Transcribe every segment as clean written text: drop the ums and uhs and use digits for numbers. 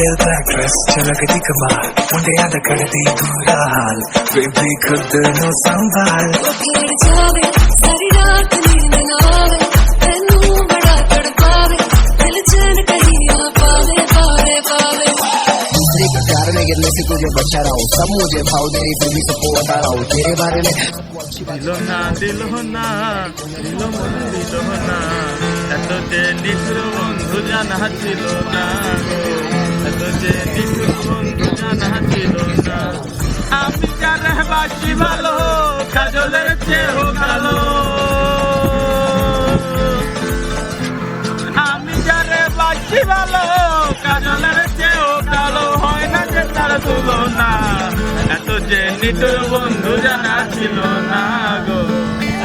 Little black dress, चलकती कमाल, मुंडे याद करती बुरा हाल, बेबी खुद नो संभाल। वो खेड़ जावे, सारी रात नींद ना आवे, तैनू बड़ा तड़पावे, दिल चैन कहीं ना पावे, पावे, पावे। दूसरे के प्यार में गिरने से तुझे बचा रहा हूँ, सब मुझे भाव दे रही फिर भी सबको बता रहा हूँ तेरे बारे में। दिलो ना दिलो ना दिलो मन दिलो ना এত যে নিঠুর বন্ধু জানা ছিল না এত যে নিঠুর বন্ধু জানা ছিল না আমি যারে বাসি ভালো কাজলের চেয়েও কালো আমি যারে বাসি ভালো কাজলের চেয়েও কালো হয় না যে তার তুলনা এত যে নিঠুর বন্ধু জানা ছিল না গো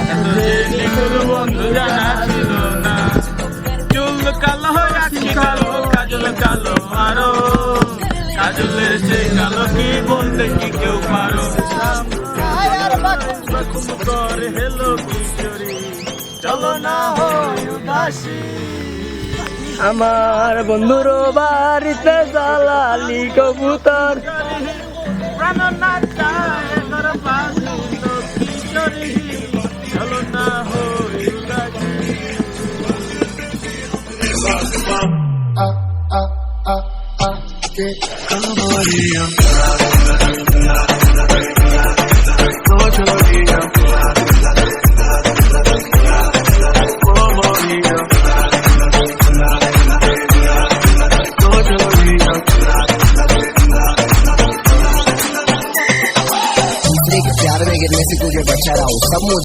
এত যে নিঠুর বন্ধু জানা ছিল না চুল কালো আখি কালো কাজল কালো আরো কাজলের সে কালো কি বলতে কি কেউ পারো করে হেলো কিশোরী চলো না হয় উদাসী আমার বন্ধুর বাড়িতে জ্বালালি কবুতর প্রাণ না চায় তোর পাশে তো কিশোরী চলো না হয় উদাসী दूसरे के प्यार में गिरने से तुझे बचा रहा हूँ, सब मुझे